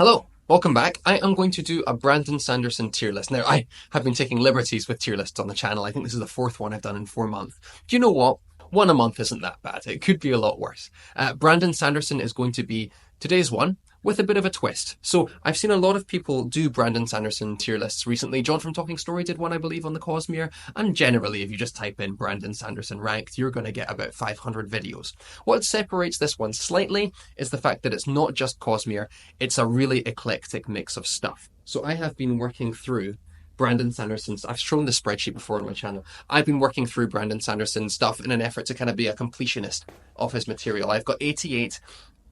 Hello, welcome back. I am going to do a Brandon Sanderson tier list. Now, I have been taking liberties with tier lists on the channel. I think this is the fourth one I've done in 4 months. Do you know what? One a month isn't that bad. It could be a lot worse. Brandon Sanderson is going to be today's one with a bit of a twist. So I've seen a lot of people do Brandon Sanderson tier lists recently. John from Talking Story did one, I believe, on the Cosmere. And generally, if you just type in Brandon Sanderson ranked, you're going to get about 500 videos. What separates this one slightly is the fact that it's not just Cosmere, it's a really eclectic mix of stuff. So I have been working through Brandon Sanderson's. I've shown the spreadsheet before on my channel. I've been working through Brandon Sanderson's stuff in an effort to kind of be a completionist of his material. I've got 88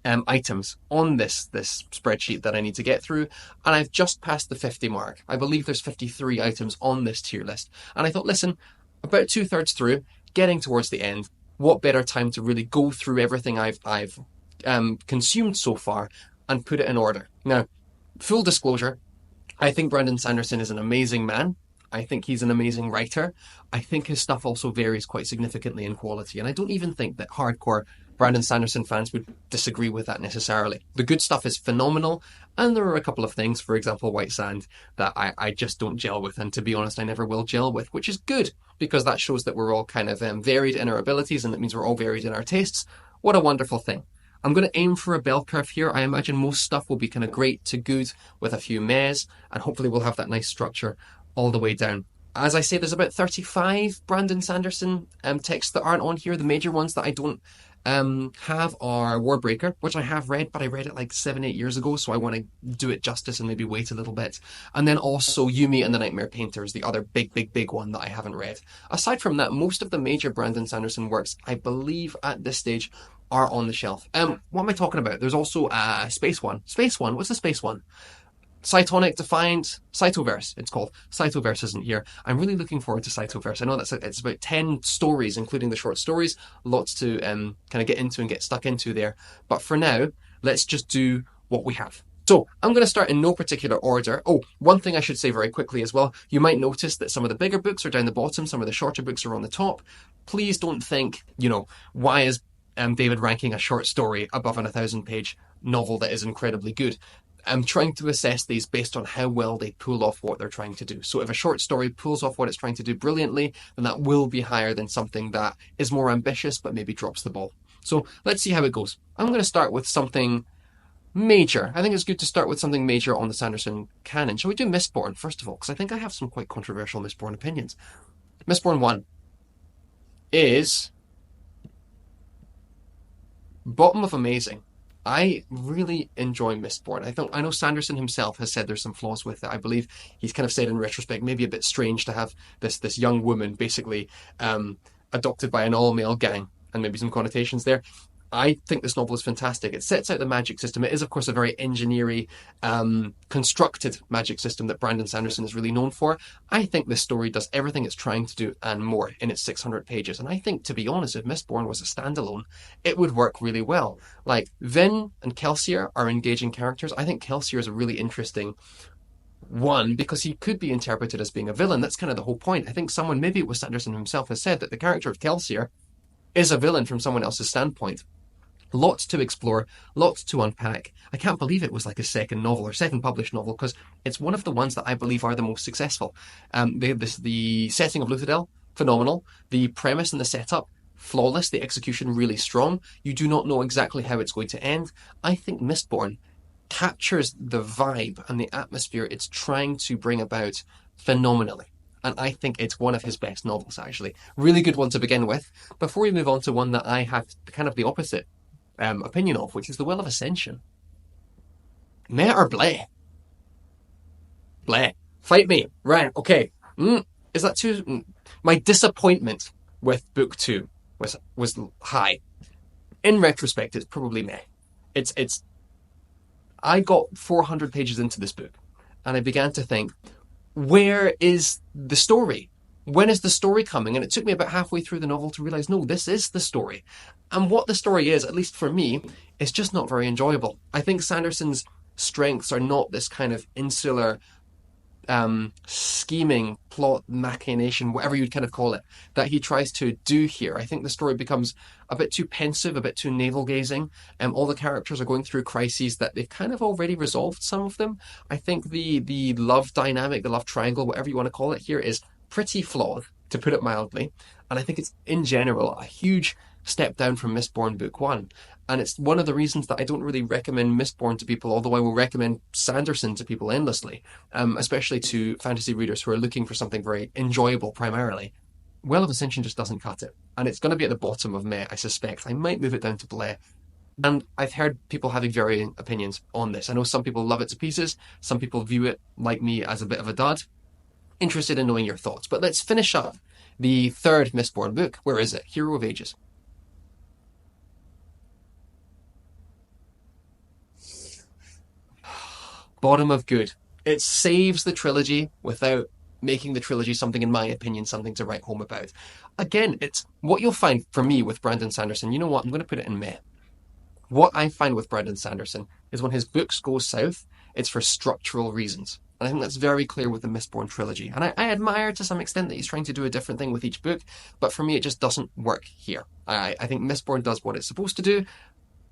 items on this spreadsheet that I need to get through, and I've just passed the 50 mark. I believe there's 53 items on this tier list, and I thought, listen, about 2/3 through, getting towards the end, what better time to really go through everything I've consumed so far and put it in order. Now, full disclosure, I think Brandon Sanderson is an amazing man. I think he's an amazing writer. I think his stuff also varies quite significantly in quality, and I don't even think that hardcore Brandon Sanderson fans would disagree with that necessarily. The good stuff is phenomenal, and there are a couple of things, for example, White Sand, that I just don't gel with, and to be honest, I never will gel with, which is good, because that shows that we're all kind of varied in our abilities, and it means we're all varied in our tastes. What a wonderful thing. I'm going to aim for a bell curve here. I imagine most stuff will be kind of great to good with a few mehs, and hopefully we'll have that nice structure all the way down. As I say, there's about 35 Brandon Sanderson texts that aren't on here. The major ones that I don't have are Warbreaker, which I have read, but I read it like 7-8 years ago, so I want to do it justice and maybe wait a little bit. And then also Yumi and the Nightmare Painter is the other big one that I haven't read. Aside from that, most of the major Brandon Sanderson works, I believe at this stage, are on the shelf. What am I talking about? There's also Space One. Space One? What's the Space One? Cytonic Defined Cytoverse, it's called. Cytoverse isn't here. I'm really looking forward to Cytoverse. I know it's about 10 stories, including the short stories. Lots to kind of get into and get stuck into there. But for now, let's just do what we have. So I'm going to start in no particular order. Oh, one thing I should say very quickly as well. You might notice that some of the bigger books are down the bottom. Some of the shorter books are on the top. Please don't think, why is David ranking a short story above an 1,000-page novel that is incredibly good? I'm trying to assess these based on how well they pull off what they're trying to do. So if a short story pulls off what it's trying to do brilliantly, then that will be higher than something that is more ambitious but maybe drops the ball. So let's see how it goes. I'm going to start with something major. I think it's good to start with something major on the Sanderson canon. Shall we do Mistborn first of all? Because I think I have some quite controversial Mistborn opinions. Mistborn 1 is bottom of amazing. I really enjoy Mistborn. I know Sanderson himself has said there's some flaws with it. I believe he's kind of said in retrospect, maybe a bit strange to have this young woman basically adopted by an all-male gang, and maybe some connotations there. I think this novel is fantastic. It sets out the magic system. It is, of course, a very engineery, constructed magic system that Brandon Sanderson is really known for. I think this story does everything it's trying to do and more in its 600 pages. And I think, to be honest, if Mistborn was a standalone, it would work really well. Like, Vin and Kelsier are engaging characters. I think Kelsier is a really interesting one because he could be interpreted as being a villain. That's kind of the whole point. I think someone, maybe it was Sanderson himself, has said that the character of Kelsier is a villain from someone else's standpoint. Lots to explore, lots to unpack. I can't believe it was like a second novel or second published novel because it's one of the ones that I believe are the most successful. The setting of Luthadel, phenomenal. The premise and the setup, flawless. The execution, really strong. You do not know exactly how it's going to end. I think Mistborn captures the vibe and the atmosphere it's trying to bring about phenomenally. And I think it's one of his best novels, actually. Really good one to begin with. Before we move on to one that I have kind of the opposite opinion of, which is The Well of Ascension. Meh or bleh? Bleh. Fight me. Right, okay. Is that too... My disappointment with book 2 was high. In retrospect, it's probably meh. It's... I got 400 pages into this book, and I began to think, where is the story? When is the story coming? And it took me about halfway through the novel to realise, no, this is the story. And what the story is, at least for me, is just not very enjoyable. I think Sanderson's strengths are not this kind of insular scheming, plot, machination, whatever you'd kind of call it, that he tries to do here. I think the story becomes a bit too pensive, a bit too navel-gazing. All the characters are going through crises that they've kind of already resolved, some of them. I think the love dynamic, the love triangle, whatever you want to call it here, is pretty flawed, to put it mildly. And I think it's, in general, a huge step down from Mistborn Book 1. And it's one of the reasons that I don't really recommend Mistborn to people, although I will recommend Sanderson to people endlessly, especially to fantasy readers who are looking for something very enjoyable primarily. Well of Ascension just doesn't cut it. And it's going to be at the bottom of Meh, I suspect. I might move it down to Bleh. And I've heard people having varying opinions on this. I know some people love it to pieces. Some people view it, like me, as a bit of a dud. Interested in knowing your thoughts. But let's finish up the third Mistborn book. Where is it? Hero of Ages. Bottom of good. It saves the trilogy without making the trilogy something, in my opinion, something to write home about. Again, it's what you'll find for me with Brandon Sanderson. You know what? I'm going to put it in Meh. What I find with Brandon Sanderson is when his books go south, it's for structural reasons. And I think that's very clear with the Mistborn trilogy. And I admire to some extent that he's trying to do a different thing with each book, but for me, it just doesn't work here. I think Mistborn does what it's supposed to do.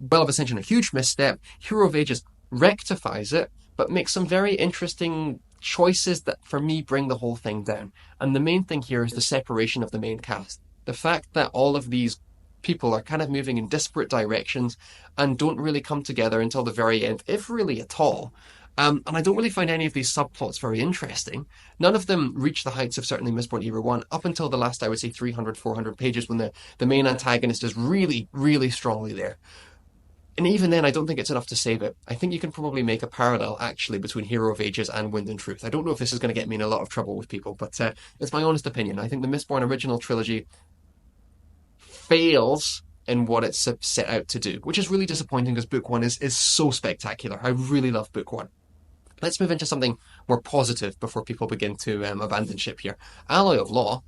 Well of Ascension, a huge misstep. Hero of Ages rectifies it, but makes some very interesting choices that, for me, bring the whole thing down. And the main thing here is the separation of the main cast. The fact that all of these people are kind of moving in disparate directions and don't really come together until the very end, if really at all. And I don't really find any of these subplots very interesting. None of them reach the heights of certainly Mistborn Era 1, up until the last, I would say, 300, 400 pages when the main antagonist is really, really strongly there. And even then, I don't think it's enough to save it. I think you can probably make a parallel, actually, between Hero of Ages and Wind and Truth. I don't know if this is going to get me in a lot of trouble with people, but it's my honest opinion. I think the Mistborn original trilogy fails in what it's set out to do, which is really disappointing because Book 1 is so spectacular. I really love Book 1. Let's move into something more positive before people begin to abandon ship here. Alloy of Law.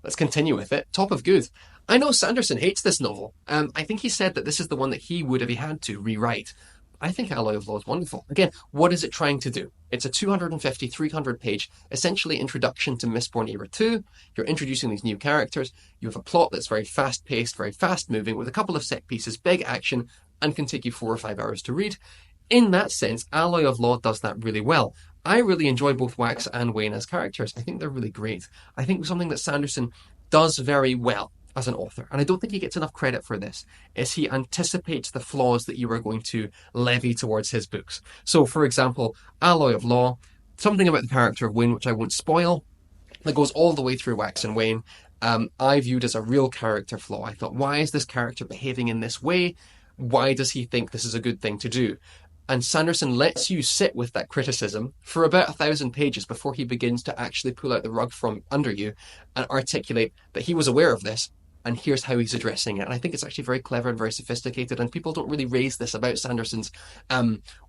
Let's continue with it. Top of good. I know Sanderson hates this novel. I think he said that this is the one that he would, if he had to, rewrite. I think Alloy of Law is wonderful. Again, what is it trying to do? It's a 250, 300 page, essentially introduction to Mistborn Era 2. You're introducing these new characters. You have a plot that's very fast paced, very fast moving, with a couple of set pieces, big action, and can take you 4 or 5 hours to read. In that sense, Alloy of Law does that really well. I really enjoy both Wax and Wayne as characters. I think they're really great. I think something that Sanderson does very well as an author, and I don't think he gets enough credit for this, is he anticipates the flaws that you are going to levy towards his books. So, for example, Alloy of Law, something about the character of Wayne, which I won't spoil, that goes all the way through Wax and Wayne, I viewed as a real character flaw. I thought, why is this character behaving in this way? Why does he think this is a good thing to do? And Sanderson lets you sit with that criticism for about 1,000 pages before he begins to actually pull out the rug from under you and articulate that he was aware of this and here's how he's addressing it. And I think it's actually very clever and very sophisticated, and people don't really raise this about Sanderson's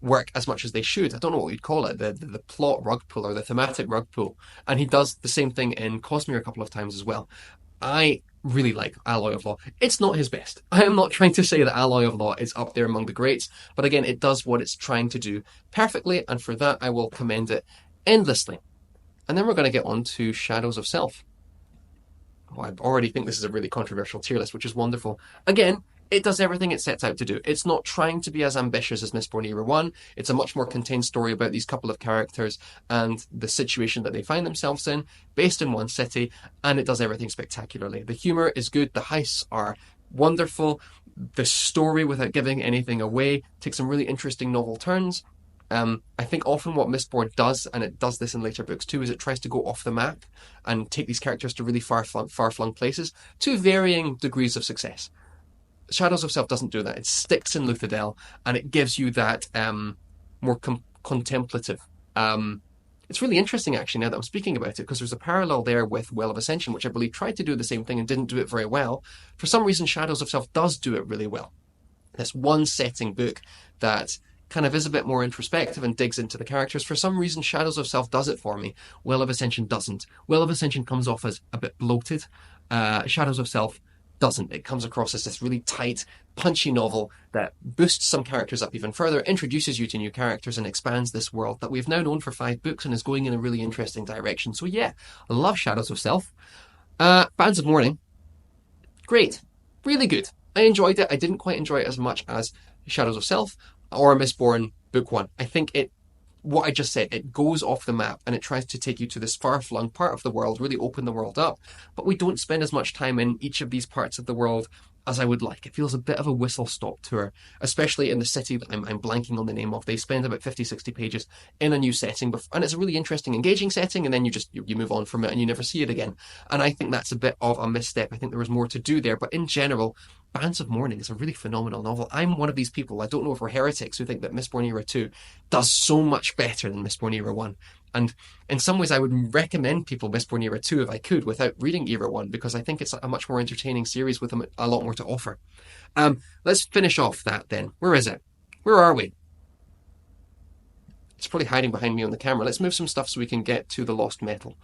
work as much as they should. I don't know what you'd call it, the plot rug pull or the thematic rug pull. And he does the same thing in Cosmere a couple of times as well. I really like Alloy of Law. It's not his best. I am not trying to say that Alloy of Law is up there among the greats, but again, it does what it's trying to do perfectly, and for that I will commend it endlessly. And then we're going to get on to Shadows of Self. Oh, I already think this is a really controversial tier list, which is wonderful. Again, it does everything it sets out to do. It's not trying to be as ambitious as Mistborn Era 1. It's a much more contained story about these couple of characters and the situation that they find themselves in, based in one city, and it does everything spectacularly. The humour is good, the heists are wonderful, the story, without giving anything away, takes some really interesting novel turns. I think often what Mistborn does, and it does this in later books too, is it tries to go off the map and take these characters to really far-flung places to varying degrees of success. Shadows of Self doesn't do that. It sticks in Luthadel, and it gives you that more contemplative. It's really interesting, actually, now that I'm speaking about it, because there's a parallel there with Well of Ascension, which I believe tried to do the same thing and didn't do it very well. For some reason, Shadows of Self does do it really well. This one-setting book that kind of is a bit more introspective and digs into the characters. For some reason, Shadows of Self does it for me. Well of Ascension doesn't. Well of Ascension comes off as a bit bloated. Shadows of Self doesn't. It comes across as this really tight, punchy novel that boosts some characters up even further, introduces you to new characters, and expands this world that we've now known for 5 books and is going in a really interesting direction. So yeah, I love Shadows of Self. Bands of Morning, great, really good. I enjoyed it. I didn't quite enjoy it as much as Shadows of Self or Mistborn Book 1. I think what I just said, it goes off the map and it tries to take you to this far-flung part of the world, really open the world up. But we don't spend as much time in each of these parts of the world as I would like. It feels a bit of a whistle-stop tour, especially in the city that I'm blanking on the name of. They spend about 50, 60 pages in a new setting, and it's a really interesting, engaging setting, and then you move on from it and you never see it again. And I think that's a bit of a misstep. I think there was more to do there, but in general, Bands of Morning is a really phenomenal novel. I'm one of these people, I don't know if we're heretics, who think that Mistborn Era 2 does so much better than Mistborn Era 1. And in some ways, I would recommend people Mistborn Era 2 if I could without reading Era 1, because I think it's a much more entertaining series with a lot more to offer. Let's finish off that then. Where is it? Where are we? It's probably hiding behind me on the camera. Let's move some stuff so we can get to the Lost Metal.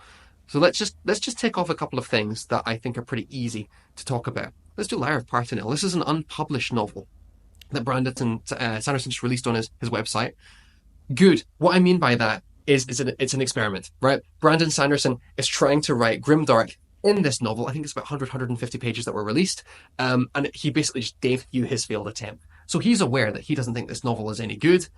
So let's just tick off a couple of things that I think are pretty easy to talk about. Let's do Lyre of Partenel. This is an unpublished novel that Brandon Sanderson just released on his website. Good. What I mean by that is it's an experiment, right? Brandon Sanderson is trying to write grimdark in this novel. I think it's about 100, 150 pages that were released. And he basically just gave you his failed attempt. So he's aware that he doesn't think this novel is any good.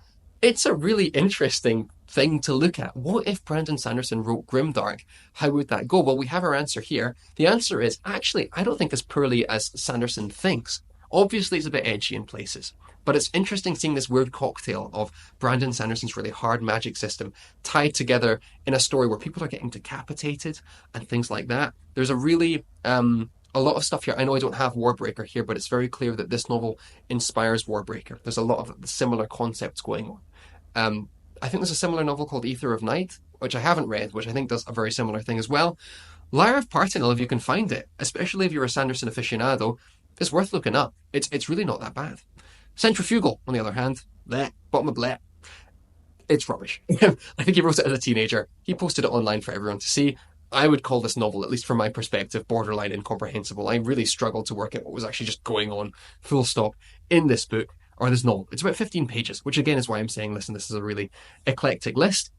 It's a really interesting thing to look at. What if Brandon Sanderson wrote grimdark? How would that go? Well, we have our answer here. The answer is, actually, I don't think as poorly as Sanderson thinks. Obviously, it's a bit edgy in places, but it's interesting seeing this weird cocktail of Brandon Sanderson's really hard magic system tied together in a story where people are getting decapitated and things like that. There's a really a lot of stuff here. I know I don't have Warbreaker here, but it's very clear that this novel inspires Warbreaker. There's a lot of similar concepts going on. I think there's a similar novel called Ether of Night, which I haven't read, which I think does a very similar thing as well. Lyre of Partenel, if you can find it, especially if you're a Sanderson aficionado, is worth looking up. It's really not that bad. Centrifugal, on the other hand, bleh, bottom of bleh. It's rubbish. I think he wrote it as a teenager. He posted it online for everyone to see. I would call this novel, at least from my perspective, borderline incomprehensible. I really struggled to work out what was actually just going on, full stop, in this book, or this novel. It's about 15 pages, which again is why I'm saying, listen, this is a really eclectic list.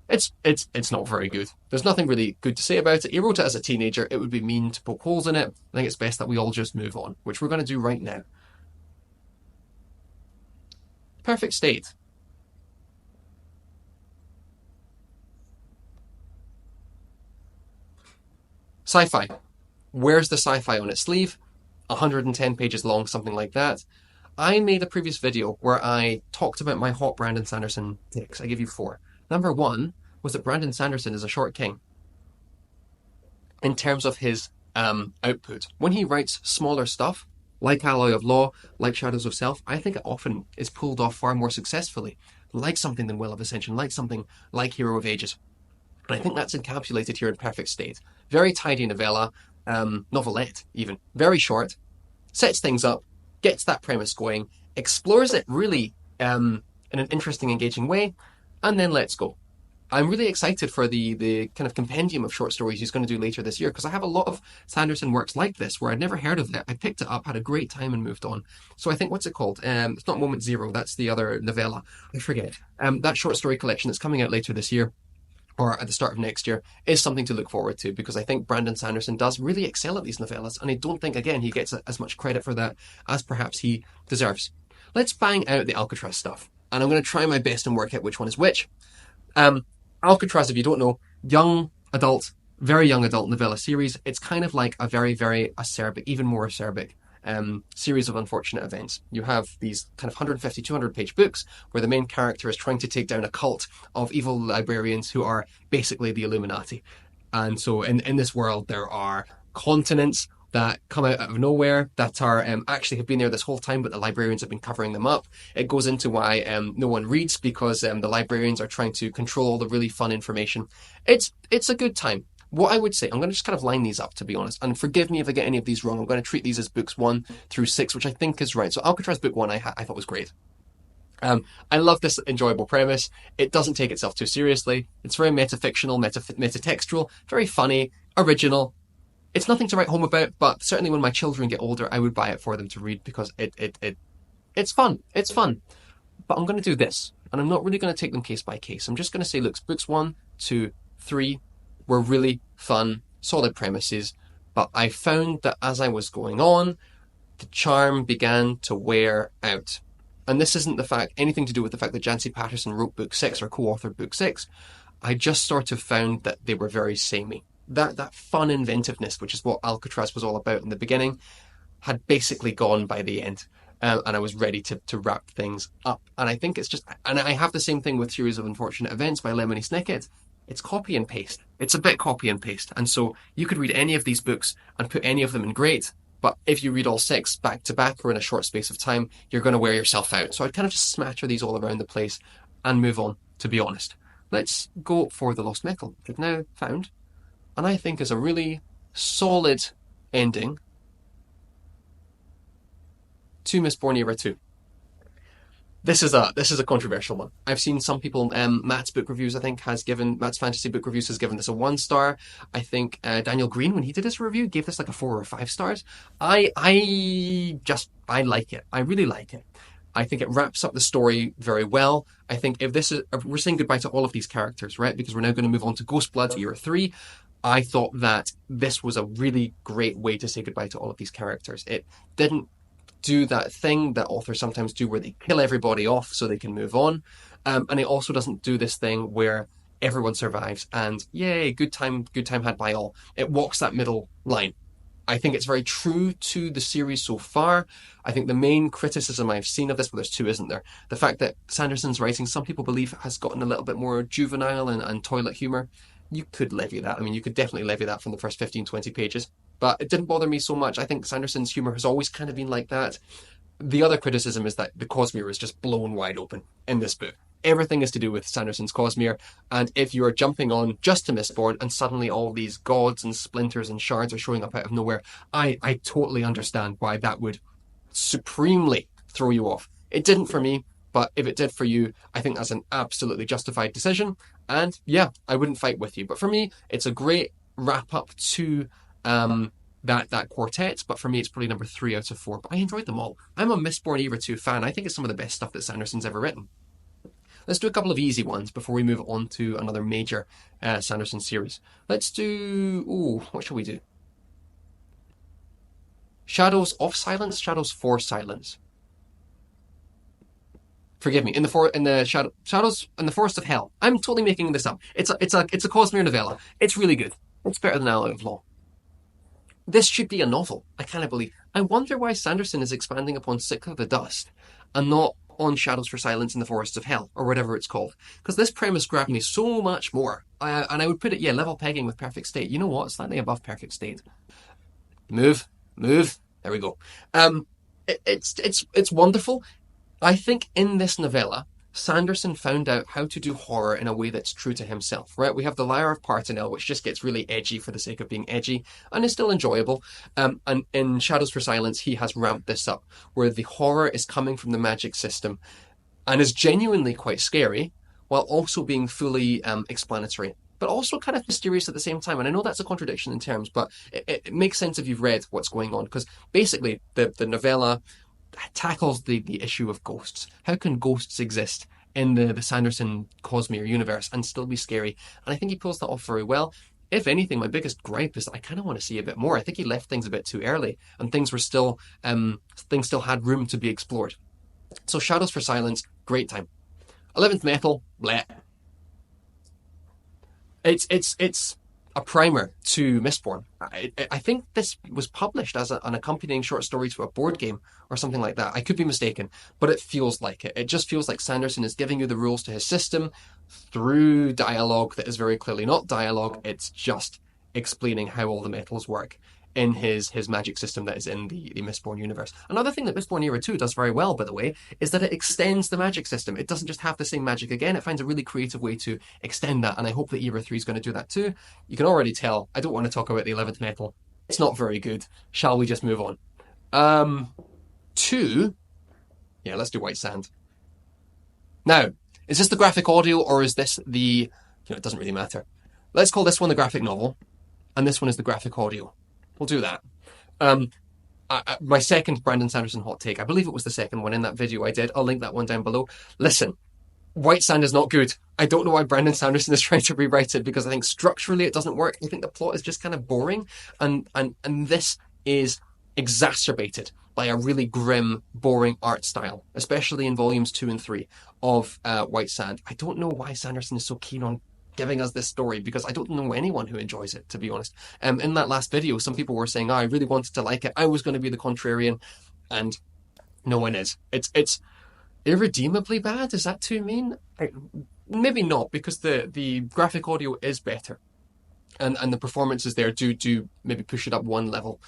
It's not very good. There's nothing really good to say about it. He wrote it as a teenager. It would be mean to poke holes in it. I think it's best that we all just move on, which we're going to do right now. Perfect State. Sci-fi. Where's the sci-fi on its sleeve? 110 pages long, something like that. I made a previous video where I talked about my hot Brandon Sanderson takes. I give you 4. Number 1 was that Brandon Sanderson is a short king in terms of his output. When he writes smaller stuff, like Alloy of Law, like Shadows of Self, I think it often is pulled off far more successfully, like something than Will of Ascension, like something like Hero of Ages. And I think that's encapsulated here in Perfect State. Very tidy novella, novelette even, very short, sets things up, gets that premise going, explores it really in an interesting, engaging way, and then lets go. I'm really excited for the kind of compendium of short stories he's going to do later this year, because I have a lot of Sanderson works like this where I'd never heard of it. I picked it up, had a great time, and moved on. So I think, what's it called? It's not Moment Zero, that's the other novella. I forget. That short story collection that's coming out later this year, or at the start of next year, is something to look forward to, because I think Brandon Sanderson does really excel at these novellas, and I don't think, again, he gets as much credit for that as perhaps he deserves. Let's bang out the Alcatraz stuff, and I'm going to try my best and work out which one is which. Alcatraz, if you don't know, young adult, very young adult novella series. It's kind of like a very, very acerbic, even more acerbic series of unfortunate events. You have these kind of 150, 200 page books where the main character is trying to take down a cult of evil librarians who are basically the Illuminati. And so in this world, there are continents that come out of nowhere that are actually have been there this whole time, but the librarians have been covering them up. It goes into why no one reads, because the librarians are trying to control all the really fun information. It's a good time. What I would say, I'm going to just kind of line these up, to be honest, and forgive me if I get any of these wrong. I'm going to treat these as books 1 through 6, which I think is right. So Alcatraz book 1 I thought was great. I love this enjoyable premise. It doesn't take itself too seriously. It's very metafictional, metatextual, very funny, original. It's nothing to write home about, but certainly when my children get older, I would buy it for them to read because it's fun. It's fun. But I'm going to do this, and I'm not really going to take them case by case. I'm just going to say, look, books 1, 2, 3 were really fun, solid premises, but I found that as I was going on, the charm began to wear out. And this isn't anything to do with the fact that Jancy Patterson wrote book 6 or co-authored book 6. I just sort of found that they were very samey. That fun inventiveness, which is what Alcatraz was all about in the beginning, had basically gone by the end. And I was ready to wrap things up. And I think it's just, and I have the same thing with Series of Unfortunate Events by Lemony Snicket. It's copy and paste. It's a bit copy and paste. And so you could read any of these books and put any of them in great, but if you read all 6 back to back or in a short space of time, you're going to wear yourself out. So I'd kind of just smatter these all around the place and move on, to be honest. Let's go for The Lost Metal, which I've now found, and I think is a really solid ending to Mistborn Era 2. This is a controversial one. I've seen some people. Matt's book reviews, I think, Matt's fantasy book reviews has given this a 1 star. I think Daniel Green, when he did his review, gave this like a 4 or 5 stars. I like it. I really like it. I think it wraps up the story very well. I think if we're saying goodbye to all of these characters, right? Because we're now going to move on to Ghostblood Era 3. I thought that this was a really great way to say goodbye to all of these characters. It didn't do that thing that authors sometimes do where they kill everybody off so they can move on. And it also doesn't do this thing where everyone survives and yay, good time had by all. It walks that middle line. I think it's very true to the series so far. I think the main criticism I've seen of this, well, there's 2, isn't there? The fact that Sanderson's writing, some people believe, has gotten a little bit more juvenile and toilet humour. You could levy that. I mean, you could definitely levy that from the first 15, 20 pages. But it didn't bother me so much. I think Sanderson's humour has always kind of been like that. The other criticism is that the Cosmere is just blown wide open in this book. Everything is to do with Sanderson's Cosmere, and if you're jumping on just to Mistborn and suddenly all these gods and splinters and shards are showing up out of nowhere, I totally understand why that would supremely throw you off. It didn't for me, but if it did for you, I think that's an absolutely justified decision. And yeah, I wouldn't fight with you. But for me, it's a great wrap up to that quartet. But for me, it's probably number 3 out of 4. But I enjoyed them all. I'm a Mistborn Era 2 fan. I think it's some of the best stuff that Sanderson's ever written. Let's do a couple of easy ones before we move on to another major Sanderson series. Let's do... what shall we do? Shadows of Silence, Shadows for Silence. Forgive me. Shadows in the Forest of Hell. I'm totally making this up. It's a Cosmere novella. It's really good. It's better than Ally of Law. This should be a novel. I cannot believe. I wonder why Sanderson is expanding upon Sick of the Dust and not on Shadows for Silence in the Forests of Hell, or whatever it's called. Because this premise grabbed me so much more. And I would put it, level pegging with Perfect State. You know what? Slightly above Perfect State. Move. There we go. It's wonderful. I think in this novella, Sanderson found out how to do horror in a way that's true to himself, right? We have the Lyre of Partenel, which just gets really edgy for the sake of being edgy, and is still enjoyable. And in Shadows for Silence, he has ramped this up, where the horror is coming from the magic system, and is genuinely quite scary, while also being fully explanatory, but also kind of mysterious at the same time. And I know that's a contradiction in terms, but it makes sense if you've read what's going on, because basically the novella tackles the issue of ghosts. How can ghosts exist in the Sanderson Cosmere universe and still be scary? And I think he pulls that off very well. If anything, my biggest gripe is that I kind of want to see a bit more. I think he left things a bit too early, and things still had room to be explored. So Shadows for Silence, great time. 11th Metal, bleh. It's a primer to Mistborn. I think this was published as an accompanying short story to a board game or something like that. I could be mistaken, but it feels like it. It just feels like Sanderson is giving you the rules to his system through dialogue that is very clearly not dialogue. It's just explaining how all the metals work in his magic system that is in the Mistborn universe. Another thing that Mistborn Era 2 does very well, by the way, is that it extends the magic system. It doesn't just have the same magic again, it finds a really creative way to extend that, and I hope that Era 3 is going to do that too. You can already tell, I don't want to talk about the 11th Metal. It's not very good. Shall we just move on? 2? Yeah, let's do White Sand. Now, is this the graphic audio, or is this it doesn't really matter. Let's call this one the graphic novel, and this one is the graphic audio. We'll do that. Um, my second Brandon Sanderson hot take, I believe it was the second one in that video I did. I'll link that one down below. Listen, White Sand is not good. I don't know why Brandon Sanderson is trying to rewrite it, because I think structurally it doesn't work. I think the plot is just kind of boring, and this is exacerbated by a really grim, boring art style, especially in volumes 2 and 3 of White Sand. I don't know why Sanderson is so keen on giving us this story, because I don't know anyone who enjoys it, to be honest. In that last video, some people were saying, oh, I really wanted to like it. I was going to be the contrarian, and no one is. It's irredeemably bad. Is that too mean? Maybe not, because the graphic audio is better, and the performances there do maybe push it up one level.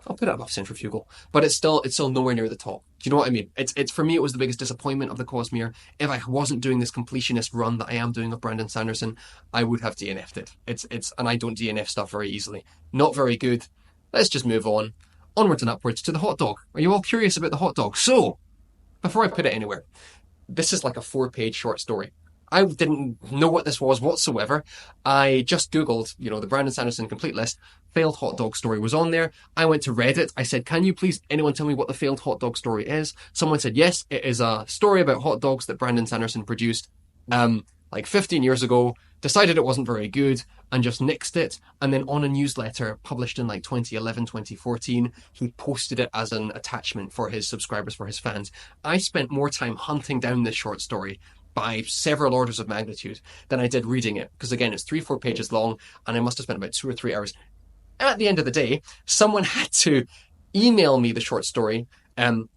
I'll put it above Centrifugal, but it's still nowhere near the top. Do you know what I mean? It's for me, it was the biggest disappointment of the Cosmere. If I wasn't doing this completionist run that I am doing of Brandon Sanderson, I would have DNF'd it. It's and I don't DNF stuff very easily. Not very good. Let's just move on. Onwards and upwards to the hot dog. Are you all curious about the hot dog? So, before I put it anywhere, this is like a 4-page short story. I didn't know what this was whatsoever. I just Googled, the Brandon Sanderson complete list. Failed hot dog story was on there. I went to Reddit. I said, can you please, anyone tell me what the failed hot dog story is? Someone said, yes, it is a story about hot dogs that Brandon Sanderson produced like 15 years ago, decided it wasn't very good, and just nixed it. And then on a newsletter published in like 2011, 2014, he posted it as an attachment for his subscribers, for his fans. I spent more time hunting down this short story by several orders of magnitude than I did reading it. Because again, it's 3-4 pages long, and I must have spent about 2 or 3 hours. At the end of the day, someone had to email me the short story,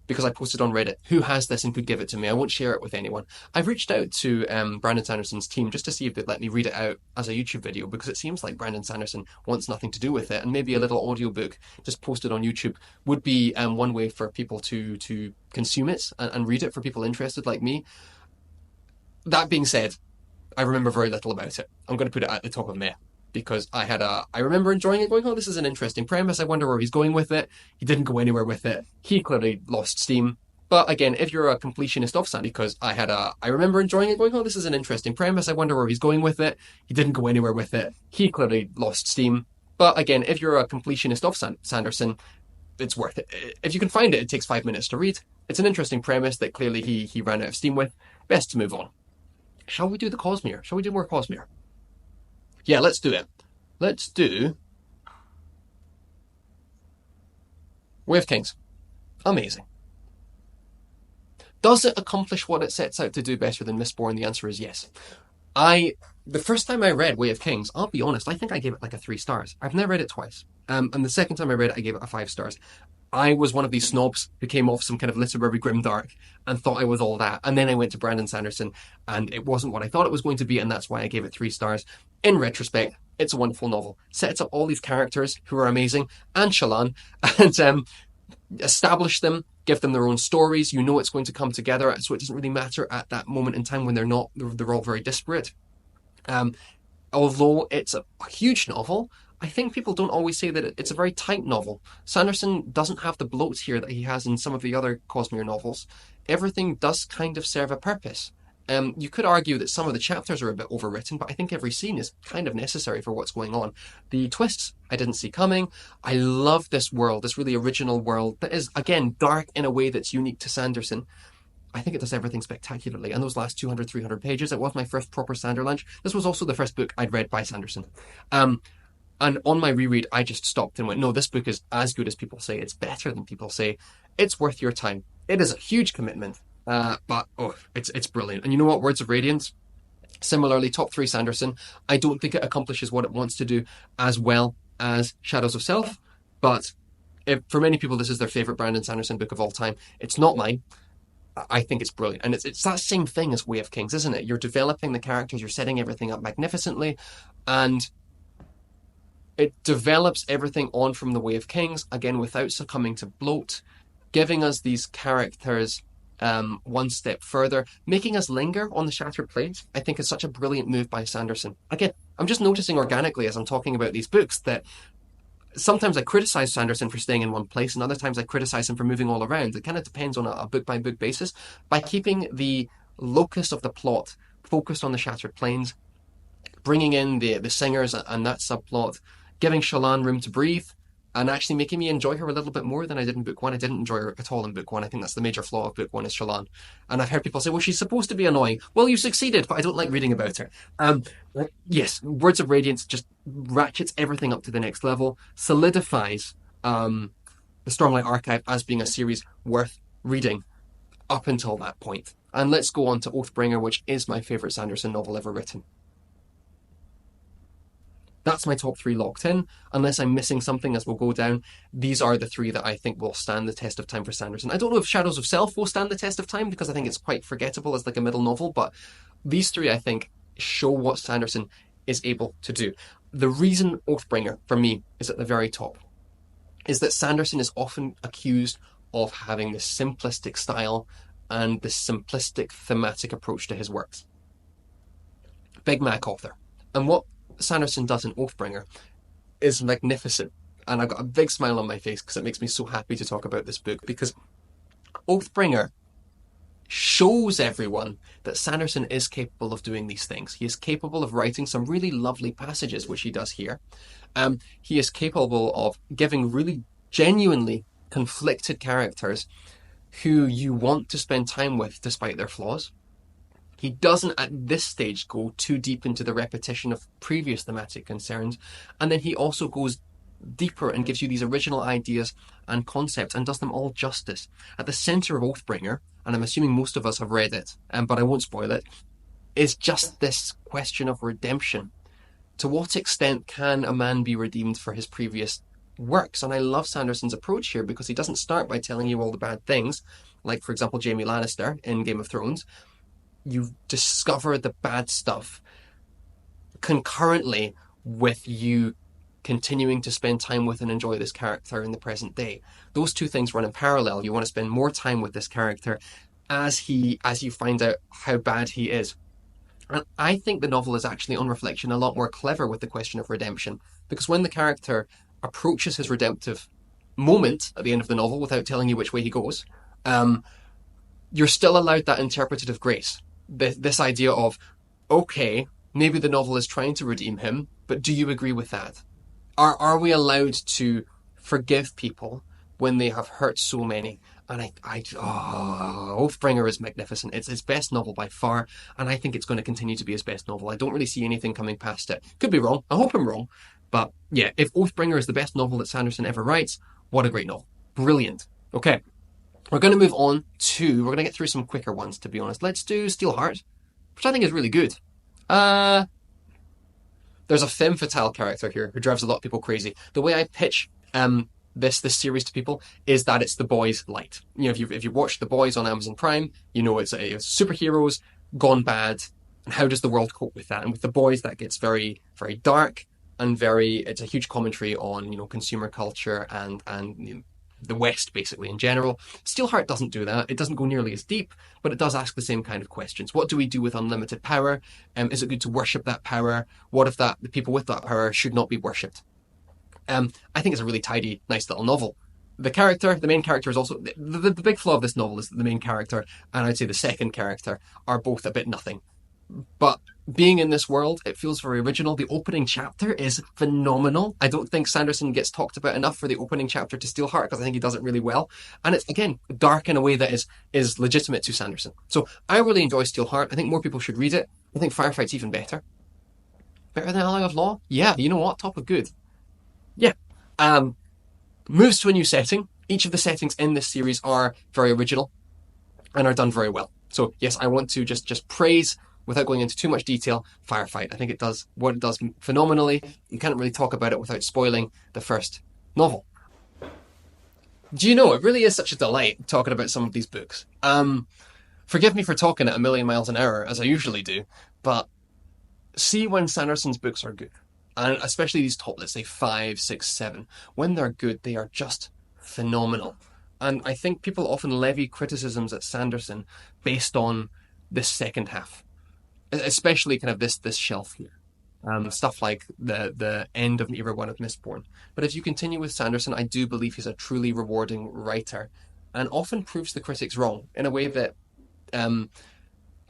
because I posted on Reddit, who has this and could give it to me. I won't share it with anyone. I've reached out to Brandon Sanderson's team just to see if they'd let me read it out as a YouTube video, because it seems like Brandon Sanderson wants nothing to do with it, and maybe a little audiobook just posted on YouTube would be one way for people to consume it and read it, for people interested like me. That being said, I remember very little about it. I'm going to put it at the top of Meh, because I remember enjoying it, going, oh, this is an interesting premise. I wonder where he's going with it. He didn't go anywhere with it. He clearly lost steam. But again, if you're a completionist of Sandy, because I remember enjoying it, going, oh, this is an interesting premise. I wonder where he's going with it. He didn't go anywhere with it. He clearly lost steam. But again, if you're a completionist of Sanderson, it's worth it. If you can find it, it takes 5 minutes to read. It's an interesting premise that clearly he ran out of steam with. Best to move on. Shall we do the Cosmere? Shall we do more Cosmere? Yeah, let's do it. Let's do Way of Kings. Amazing. Does it accomplish what it sets out to do better than Mistborn? The answer is yes. The first time I read Way of Kings, I'll be honest, I think I gave it like a 3 stars. I've now read it twice. And the second time I read it, I gave it a 5 stars. I was one of these snobs who came off some kind of literary grimdark and thought I was all that. And then I went to Brandon Sanderson, and it wasn't what I thought it was going to be, and that's why I gave it 3 stars. In retrospect, it's a wonderful novel. Sets up all these characters who are amazing, and Shallan, and establish them, give them their own stories. You know it's going to come together, so it doesn't really matter at that moment in time when they're all very disparate. Although it's a huge novel, I think people don't always say that it's a very tight novel. Sanderson doesn't have the bloat here that he has in some of the other Cosmere novels. Everything does kind of serve a purpose. You could argue that some of the chapters are a bit overwritten, but I think every scene is kind of necessary for what's going on. The twists I didn't see coming. I love this world, this really original world that is, again, dark in a way that's unique to Sanderson. I think it does everything spectacularly. And those last 200, 300 pages, it was my first proper Sanderlunch. This was also the first book I'd read by Sanderson. And on my reread, I just stopped and went, no, this book is as good as people say. It's better than people say. It's worth your time. It is a huge commitment, but it's brilliant. And you know what? Words of Radiance, similarly, top 3 Sanderson. I don't think it accomplishes what it wants to do as well as Shadows of Self, but for many people, this is their favourite Brandon Sanderson book of all time. It's not mine. I think it's brilliant. And it's that same thing as Way of Kings, isn't it? You're developing the characters, you're setting everything up magnificently, and it develops everything on from the Way of Kings, again, without succumbing to bloat, giving us these characters one step further, making us linger on the Shattered Plains. I think is such a brilliant move by Sanderson. Again, I'm just noticing organically as I'm talking about these books that sometimes I criticize Sanderson for staying in one place, and other times I criticize him for moving all around. It kind of depends on a book-by-book basis. By keeping the locus of the plot focused on the Shattered Plains, bringing in the singers and that subplot, giving Shallan room to breathe, and actually making me enjoy her a little bit more than I did in book one. I didn't enjoy her at all in book one. I think that's the major flaw of book one is Shallan. And I've heard people say, well, she's supposed to be annoying. Well, you succeeded, but I don't like reading about her. Yes, Words of Radiance just ratchets everything up to the next level, solidifies the Stormlight Archive as being a series worth reading up until that point. And let's go on to Oathbringer, which is my favourite Sanderson novel ever written. That's my top three locked in. Unless I'm missing something as we'll go down, these are the three that I think will stand the test of time for Sanderson. I don't know if Shadows of Self will stand the test of time because I think it's quite forgettable as like a middle novel, but these three I think show what Sanderson is able to do. The reason Oathbringer, for me, is at the very top is that Sanderson is often accused of having this simplistic style and this simplistic thematic approach to his works. Big Mac author. And what Sanderson does in Oathbringer is magnificent. And I've got a big smile on my face because it makes me so happy to talk about this book, because Oathbringer shows everyone that Sanderson is capable of doing these things. He is capable of writing some really lovely passages, which he does here. He is capable of giving really genuinely conflicted characters who you want to spend time with despite their flaws. He doesn't at this stage go too deep into the repetition of previous thematic concerns, and then he also goes deeper and gives you these original ideas and concepts and does them all justice. At the centre of Oathbringer, and I'm assuming most of us have read it, but I won't spoil it, is just this question of redemption. To what extent can a man be redeemed for his previous works? And I love Sanderson's approach here because he doesn't start by telling you all the bad things, like, for example, Jaime Lannister in Game of Thrones. You discover the bad stuff concurrently with you continuing to spend time with and enjoy this character in the present day. Those two things run in parallel. You want to spend more time with this character as you find out how bad he is. And I think the novel is actually, on reflection, a lot more clever with the question of redemption, because when the character approaches his redemptive moment at the end of the novel without telling you which way he goes, you're still allowed that interpretative grace. This idea of, okay, maybe the novel is trying to redeem him, but do you agree with that? Are we allowed to forgive people when they have hurt so many? And Oathbringer is magnificent. It's his best novel by far, and I think it's going to continue to be his best novel. I don't really see anything coming past it. Could be wrong. I hope I'm wrong. But yeah, if Oathbringer is the best novel that Sanderson ever writes, what a great novel. Brilliant. Okay. We're going to move on we're going to get through some quicker ones, to be honest. Let's do Steelheart, which I think is really good. There's a femme fatale character here who drives a lot of people crazy. The way I pitch this series to people is that it's The Boys light. You know, if you watch The Boys on Amazon Prime, you know it's superheroes gone bad, and how does the world cope with that? And with The Boys, that gets very, very dark and it's a huge commentary on, consumer culture and the West, basically, in general. Steelheart doesn't do that. It doesn't go nearly as deep, but it does ask the same kind of questions. What do we do with unlimited power? Is it good to worship that power? What if the people with that power should not be worshipped? I think it's a really tidy, nice little novel. The main character is also... The big flaw of this novel is that the main character, and I'd say the second character, are both a bit nothing. But being in this world, it feels very original. The opening chapter is phenomenal. I don't think Sanderson gets talked about enough for the opening chapter to Steelheart, because I think he does it really well. And it's, again, dark in a way that is legitimate to Sanderson. So I really enjoy Steelheart. I think more people should read it. I think Firefight's even better. Better than Ally of Law? Yeah, you know what? Top of good. Yeah. Moves to a new setting. Each of the settings in this series are very original and are done very well. So yes, I want to just praise, without going into too much detail, Firefight. I think it does what it does phenomenally. You can't really talk about it without spoiling the first novel. Do you know, it really is such a delight talking about some of these books. Forgive me for talking at a million miles an hour, as I usually do, but see when Sanderson's books are good, and especially these top, let's say 5, 6, 7, when they're good, they are just phenomenal. And I think people often levy criticisms at Sanderson based on this second half, especially kind of this shelf here. Stuff like the end of Era 1 of Mistborn. But if you continue with Sanderson, I do believe he's a truly rewarding writer, and often proves the critics wrong in a way that,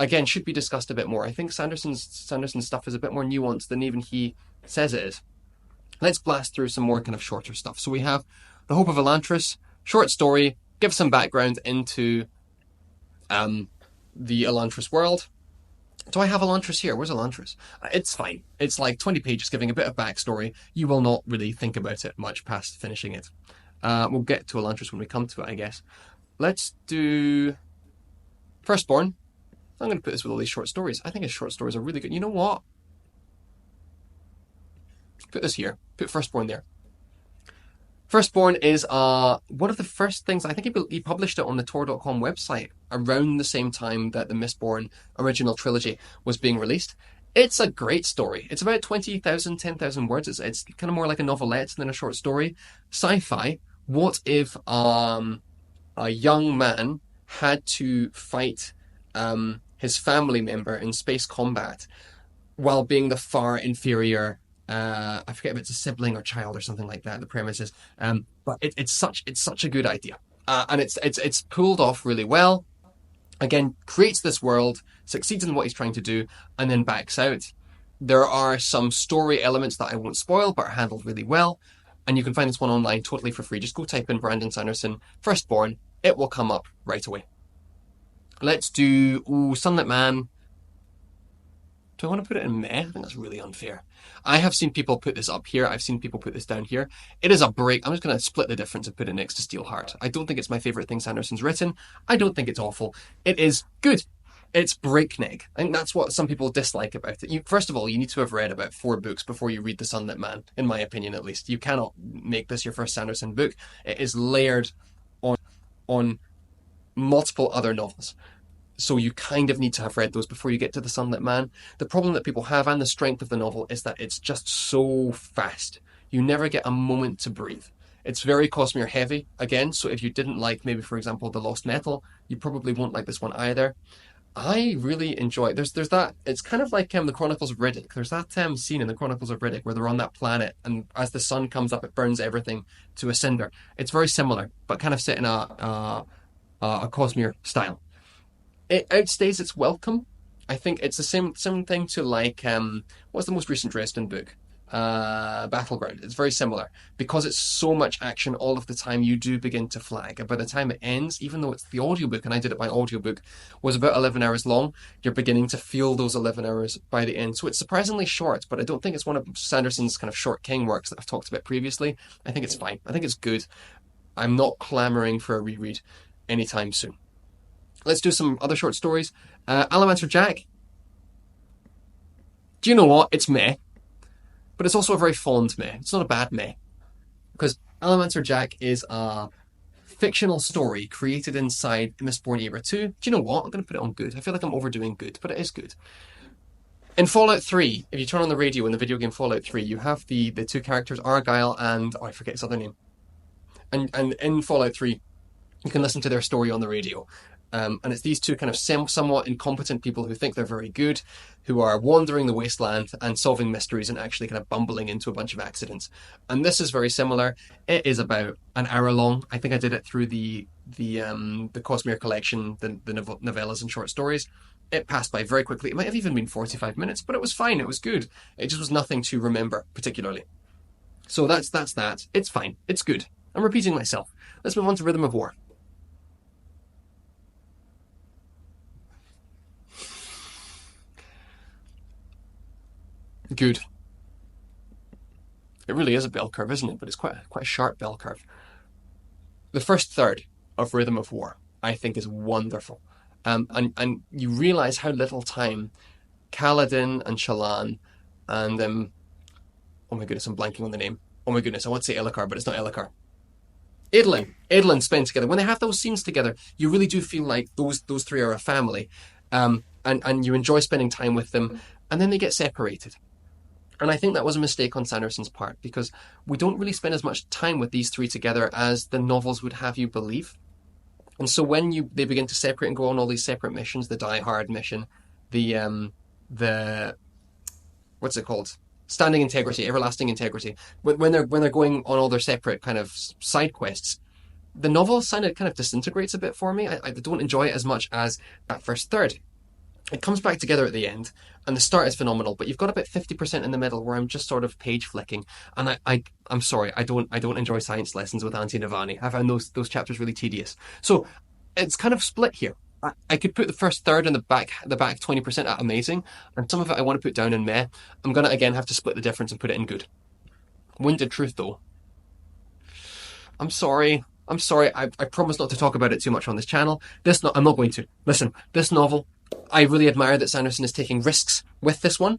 again, should be discussed a bit more. I think Sanderson's stuff is a bit more nuanced than even he says it is. Let's blast through some more kind of shorter stuff. So we have The Hope of Elantris, short story, give some background into the Elantris world. Do I have Elantris here? Where's Elantris? It's fine. It's like 20 pages giving a bit of backstory. You will not really think about it much past finishing it. We'll get to Elantris when we come to it, I guess. Let's do Firstborn. I'm going to put this with all these short stories. I think his short stories are really good. You know what? Put this here. Put Firstborn there. Firstborn is one of the first things, I think he published it on the Tor.com website around the same time that the Mistborn original trilogy was being released. It's a great story. It's about 20,000, 10,000 words. It's kind of more like a novelette than a short story. Sci-fi. What if a young man had to fight his family member in space combat while being the far inferior I forget if it's a sibling or child or something like that. The premise is, but it's such a good idea, and it's pulled off really well. Again, creates this world, succeeds in what he's trying to do, and then backs out. There are some story elements that I won't spoil, but are handled really well, and you can find this one online totally for free. Just go type in Brandon Sanderson Firstborn; it will come up right away. Let's do Sunlit Man. Do I want to put it in meh? I think that's really unfair. I have seen people put this up here. I've seen people put this down here. It is a break. I'm just going to split the difference and put it next to Steelheart. I don't think it's my favourite thing Sanderson's written. I don't think it's awful. It is good. It's breakneck. I think that's what some people dislike about it. First of all, you need to have read about 4 books before you read The Sunlit Man, in my opinion at least. You cannot make this your first Sanderson book. It is layered on multiple other novels. So you kind of need to have read those before you get to The Sunlit Man. The problem that people have, and the strength of the novel, is that it's just so fast. You never get a moment to breathe. It's very Cosmere heavy, again, so if you didn't like, maybe, for example, The Lost Metal, you probably won't like this one either. I really enjoy it. There's that, it's kind of like the Chronicles of Riddick. There's that scene in the Chronicles of Riddick where they're on that planet, and as the sun comes up, it burns everything to a cinder. It's very similar, but kind of set in a Cosmere style. It outstays its welcome. I think it's the same thing to like what's the most recent Dresden book? Battleground. It's very similar. Because it's so much action all of the time, you do begin to flag. And by the time it ends, even though it's the audiobook, and I did it by audiobook, was about 11 hours long, you're beginning to feel those 11 hours by the end. So it's surprisingly short, but I don't think it's one of Sanderson's kind of short king works that I've talked about previously. I think it's fine. I think it's good. I'm not clamoring for a reread anytime soon. Let's do some other short stories. Allomancer Jack. Do you know what? It's meh. But it's also a very fond meh. It's not a bad meh. Because Allomancer Jack is a fictional story created inside Mistborn Era 2. Do you know what? I'm going to put it on good. I feel like I'm overdoing good, but it is good. In Fallout 3, if you turn on the radio in the video game Fallout 3, you have the 2 characters, Argyle and... I forget his other name. And in Fallout 3, you can listen to their story on the radio. And it's these 2 kind of somewhat incompetent people who think they're very good, who are wandering the wasteland and solving mysteries and actually kind of bumbling into a bunch of accidents. And this is very similar. It is about an hour long. I think I did it through the Cosmere collection, the novellas and short stories. It passed by very quickly. It might have even been 45 minutes, but it was fine. It was good. It just was nothing to remember particularly. So that's that. It's fine. It's good. I'm repeating myself. Let's move on to Rhythm of War. Good. It really is a bell curve, isn't it? But it's quite a sharp bell curve. The first third of Rhythm of War, I think, is wonderful. And you realise how little time Kaladin and Shallan and oh my goodness, I'm blanking on the name. Oh my goodness, I want to say Elhokar, but it's not Elhokar. Adolin spend together. When they have those scenes together, you really do feel like those 3 are a family. And you enjoy spending time with them, and then they get separated. And I think that was a mistake on Sanderson's part, because we don't really spend as much time with these 3 together as the novels would have you believe. And so when they begin to separate and go on all these separate missions, the Die Hard mission, the what's it called? Standing Integrity, Everlasting Integrity. When they're going on all their separate kind of side quests, the novel kind of disintegrates a bit for me. I don't enjoy it as much as that first third. it comes back together at the end, and the start is phenomenal. But you've got about 50% in the middle where I'm just sort of page flicking, and I'm sorry, I don't enjoy science lessons with Auntie Navani. I found those chapters really tedious. So it's kind of split here. I could put the first third and the back 20% at amazing, and some of it I want to put down in meh. I'm gonna again have to split the difference and put it in good. Wounded Truth though, I'm sorry. I'm sorry. I promise not to talk about it too much on this channel. I'm not going to. Listen, this novel, I really admire that Sanderson is taking risks with this one.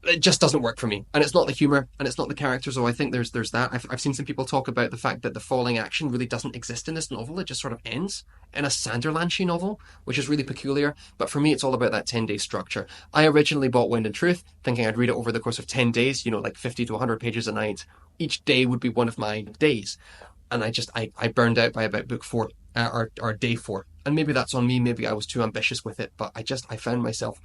It just doesn't work for me, and it's not the humor, and it's not the characters. So I think there's that. I've seen some people talk about the fact that the falling action really doesn't exist in this novel. It just sort of ends in a Sanderlandshy novel, which is really peculiar. But for me, it's all about that 10-day structure. I originally bought Wind and Truth, thinking I'd read it over the course of 10 days. Like 50 to 100 pages a night. Each day would be one of my days, and I burned out by about book four, or day four. And maybe that's on me. Maybe I was too ambitious with it, but I found myself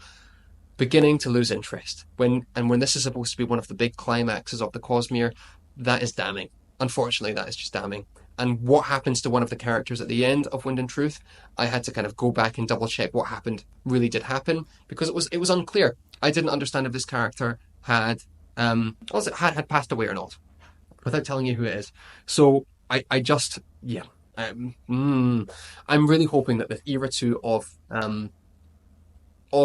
beginning to lose interest when this is supposed to be one of the big climaxes of the Cosmere. That is damning. Unfortunately, that is just damning. And what happens to one of the characters at the end of Wind and Truth, I had to kind of go back and double check what happened really did happen, because it was unclear. I didn't understand if this character had passed away or not, without telling you who it is. So I just, yeah. I'm really hoping that the era two of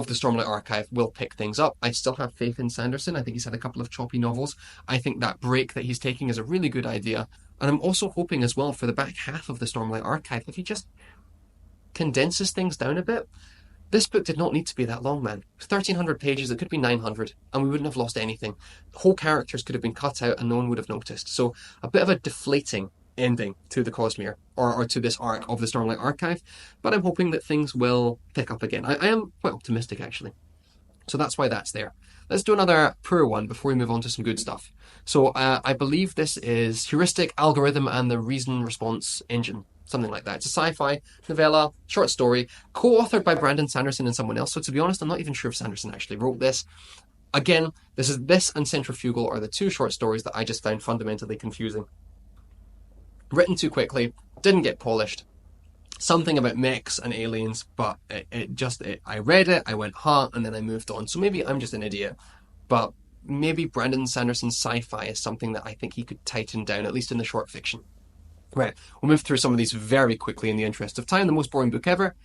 the Stormlight Archive will pick things up. I still have faith in Sanderson. I think he's had a couple of choppy novels. I think that break that he's taking is a really good idea. And I'm also hoping as well for the back half of the Stormlight Archive, if he just condenses things down a bit. This book did not need to be that long, man. 1,300 pages, it could be 900, and we wouldn't have lost anything. Whole characters could have been cut out and no one would have noticed. So a bit of a deflating ending to the Cosmere, or to this arc of the Stormlight Archive, but I'm hoping that things will pick up again. I am quite optimistic, actually. So that's why that's there. Let's do another poor one before we move on to some good stuff. So I believe this is Heuristic, Algorithm, and the Reason Response Engine. Something like that. It's a sci-fi novella, short story, co-authored by Brandon Sanderson and someone else. So to be honest, I'm not even sure if Sanderson actually wrote this. Again, this and Centrifugal are the two short stories that I just found fundamentally confusing. Written too quickly, didn't get polished. Something about mechs and aliens, but I read it, I went, huh, and then I moved on. So maybe I'm just an idiot, but maybe Brandon Sanderson's sci-fi is something that I think he could tighten down, at least in the short fiction. Right, we'll move through some of these very quickly in the interest of time. The Most Boring Book Ever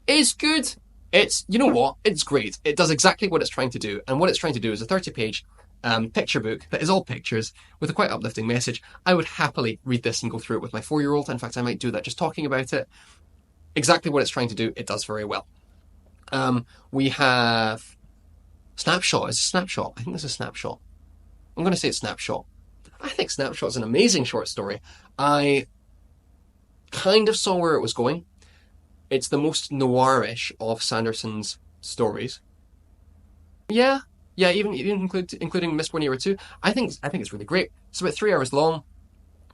is good. You know what? It's great. It does exactly what it's trying to do, and what it's trying to do is a 30-page picture book that is all pictures with a quite uplifting message. I would happily read this and go through it with my 4-year-old. In fact, I might do that just talking about it. Exactly what it's trying to do, it does very well. We have Snapshot. It's a Snapshot. I think this is Snapshot. I'm going to say it's Snapshot. I think Snapshot is an amazing short story. I kind of saw where it was going. It's the most noirish of Sanderson's stories. Yeah, even including Mistborn Era 2. I think it's really great. It's about 3 hours long.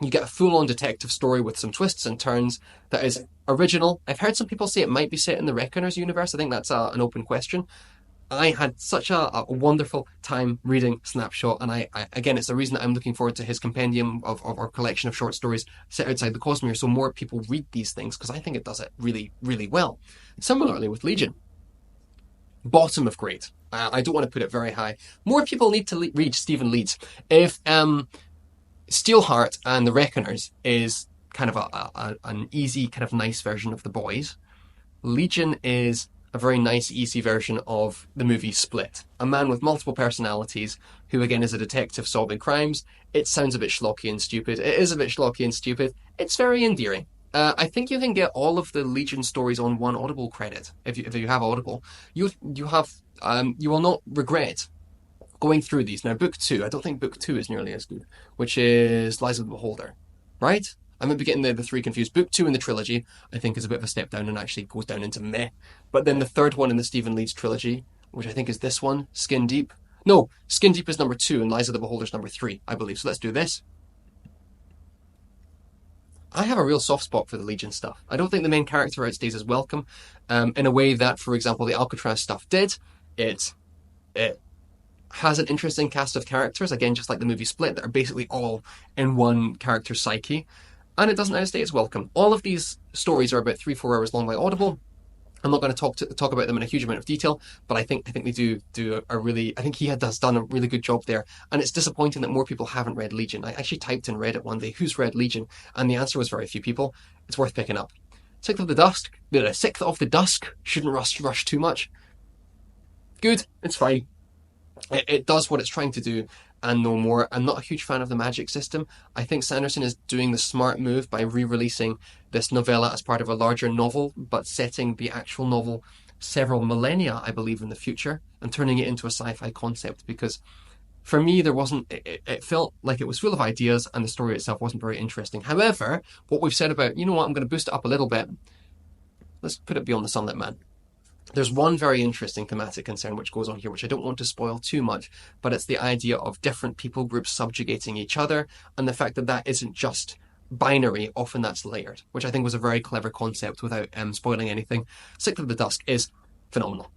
You get a full-on detective story with some twists and turns that is original. I've heard some people say it might be set in the Reckoners universe. I think that's an open question. I had such a wonderful time reading Snapshot, and I again, it's the reason that I'm looking forward to his compendium of our collection of short stories set outside the Cosmere, so more people read these things, because I think it does it really, really well. Similarly with Legion. Bottom of great. I don't want to put it very high. More people need to read Stephen Leeds. If Steelheart and the Reckoners is kind of an easy, kind of nice version of The Boys, Legion is a very nice, easy version of the movie Split. A man with multiple personalities who, again, is a detective solving crimes. It sounds a bit schlocky and stupid. It is a bit schlocky and stupid. It's very endearing. I think you can get all of the Legion stories on one Audible credit if you have Audible. You will not regret going through these. Now, book 2, I don't think book 2 is nearly as good, which is Lies of the Beholder, right? I might be getting the 3 confused. Book 2 in the trilogy, I think, is a bit of a step down and actually goes down into meh. But then the third one in the Stephen Leeds trilogy, which I think is this one, Skin Deep. No, Skin Deep is number 2 and Lies of the Beholder is number 3, I believe. So let's do this. I have a real soft spot for the Legion stuff. I don't think the main character outstays his welcome in a way that, for example, the Alcatraz stuff did. It has an interesting cast of characters, again, just like the movie Split, that are basically all in one character's psyche. And it doesn't outstay its welcome. All of these stories are about 3-4 hours long by Audible. I'm not going to talk about them in a huge amount of detail, but I think they do a really, I think he has done a really good job there, and it's disappointing that more people haven't read Legion. I actually typed in Reddit one day, who's read Legion, and the answer was very few people. It's worth picking up. Sixth of the Dusk shouldn't rush too much. Good, it's fine. It does what it's trying to do and no more. I'm not a huge fan of the magic system. I think Sanderson is doing the smart move by re-releasing this novella as part of a larger novel, but setting the actual novel several millennia, I believe, in the future and turning it into a sci-fi concept. Because for me, there wasn't. It felt like it was full of ideas, and the story itself wasn't very interesting. However, what we've said about, you know what, I'm going to boost it up a little bit. Let's put it beyond the Sunlit Man. There's one very interesting thematic concern which goes on here, which I don't want to spoil too much, but it's the idea of different people groups subjugating each other, and the fact that that isn't just binary, often that's layered, which I think was a very clever concept without spoiling anything. Sixth of the Dusk is phenomenal.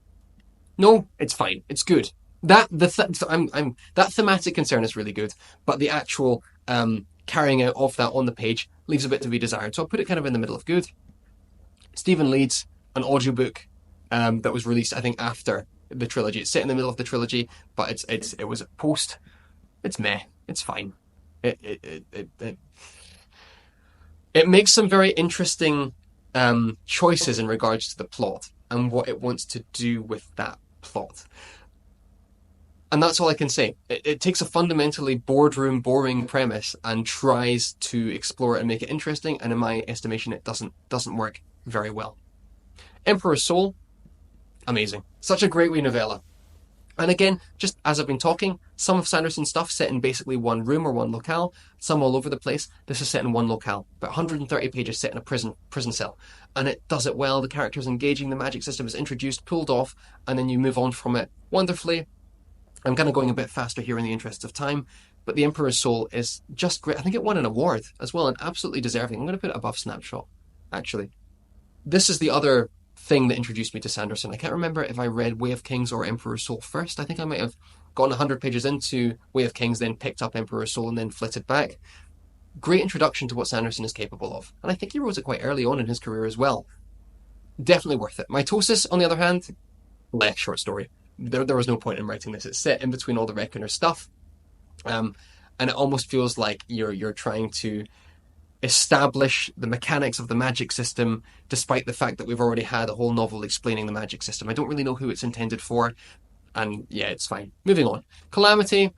No, it's fine. It's good. That thematic concern is really good, but the actual carrying out of that on the page leaves a bit to be desired. So I'll put it kind of in the middle of good. Stephen leads an audiobook that was released, I think, after the trilogy. It's set in the middle of the trilogy, but it was a post. It's meh. It's fine. It makes some very interesting choices in regards to the plot and what it wants to do with that plot. And that's all I can say. It takes a fundamentally boardroom, boring premise and tries to explore it and make it interesting. And in my estimation, it doesn't work very well. Emperor's Soul, amazing. Such a great wee novella. And again, just as I've been talking, some of Sanderson's stuff set in basically one room or one locale, some all over the place. This is set in one locale, about 130 pages set in a prison cell. And it does it well. The character's engaging, the magic system is introduced, pulled off, and then you move on from it wonderfully. I'm kind of going a bit faster here in the interest of time, but The Emperor's Soul is just great. I think it won an award as well, and absolutely deserving. I'm going to put it above Snapshot, actually. This is the other thing that introduced me to Sanderson. I can't remember if I read Way of Kings or Emperor's Soul first. I think I might have gone 100 pages into Way of Kings, then picked up Emperor's Soul, and then flitted back. Great introduction to what Sanderson is capable of. And I think he wrote it quite early on in his career as well. Definitely worth it. Mitosis, on the other hand, less short story. There was no point in writing this. It's set in between all the Reckoner stuff. And it almost feels like you're trying to establish the mechanics of the magic system, despite the fact that we've already had a whole novel explaining the magic system. I don't really know who it's intended for, and yeah, it's fine. Moving on. Calamity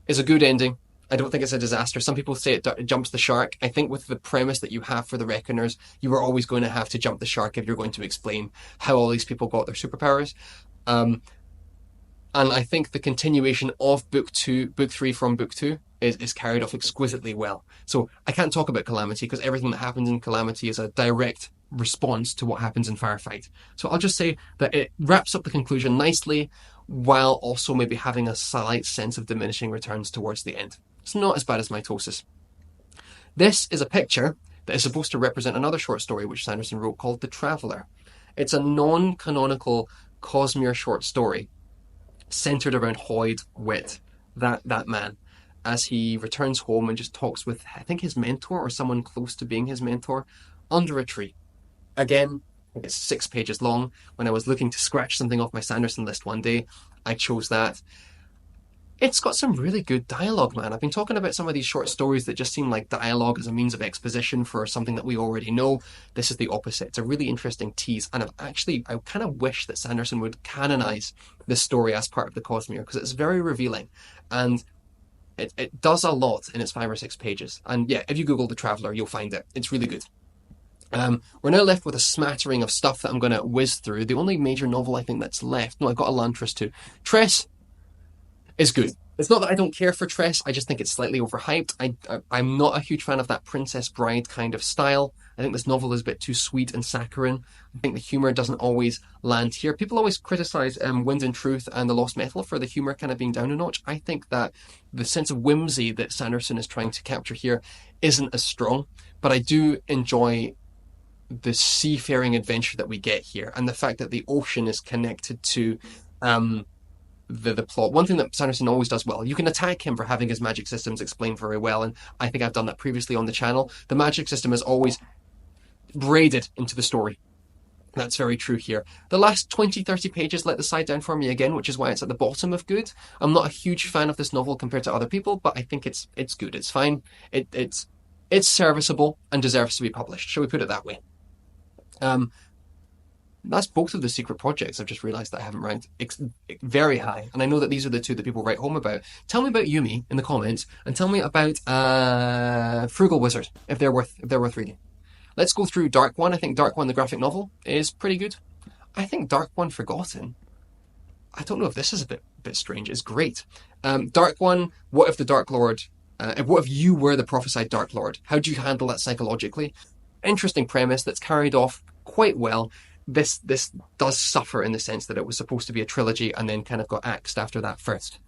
is a good ending. I don't think it's a disaster. Some people say it jumps the shark. I think with the premise that you have for the Reckoners, you are always going to have to jump the shark if you're going to explain how all these people got their superpowers. And I think the continuation of book 3 from book 2 is carried off exquisitely well. So I can't talk about Calamity because everything that happens in Calamity is a direct response to what happens in Firefight. So I'll just say that it wraps up the conclusion nicely while also maybe having a slight sense of diminishing returns towards the end. It's not as bad as Mitosis. This is a picture that is supposed to represent another short story which Sanderson wrote called The Traveller. It's a non-canonical Cosmere short story centered around Hoyd Witt, that man, as he returns home and just talks with, I think, his mentor or someone close to being his mentor under a tree. Again, it's 6 pages long. When I was looking to scratch something off my Sanderson list one day, I chose that. It's got some really good dialogue, man. I've been talking about some of these short stories that just seem like dialogue as a means of exposition for something that we already know. This is the opposite. It's a really interesting tease, and I kind of wish that Sanderson would canonize this story as part of the Cosmere, because it's very revealing, and it does a lot in its 5 or 6 pages. And yeah, if you Google The Traveller, you'll find it. It's really good. We're now left with a smattering of stuff that I'm going to whiz through. The only major novel I think that's left, no, I've got Elantris too. Tress is good. It's not that I don't care for Tress, I just think it's slightly overhyped. I'm not a huge fan of that Princess Bride kind of style. I think this novel is a bit too sweet and saccharine. I think the humour doesn't always land here. People always criticise Wind and Truth and The Lost Metal for the humour kind of being down a notch. I think that the sense of whimsy that Sanderson is trying to capture here isn't as strong, but I do enjoy the seafaring adventure that we get here, and the fact that the ocean is connected to the plot. One thing that Sanderson always does well, you can attack him for having his magic systems explained very well, and I think I've done that previously on the channel. The magic system is always braided into the story. That's very true here. The last 20, 30 pages let the side down for me again, which is why it's at the bottom of good. I'm not a huge fan of this novel compared to other people, but I think it's good. It's fine. It's serviceable and deserves to be published. Shall we put it that way? Um, that's both of the secret projects I've just realised that I haven't ranked very high. And I know that these are the two that people write home about. Tell me about Yumi in the comments, and tell me about Frugal Wizard if they're worth reading. Let's go through Dark One. I think Dark One, the graphic novel, is pretty good. I think Dark One Forgotten, I don't know if this is a bit strange, is great. Dark One, what if the Dark Lord, what if you were the prophesied Dark Lord? How do you handle that psychologically? Interesting premise that's carried off quite well. This does suffer in the sense that it was supposed to be a trilogy and then kind of got axed after that first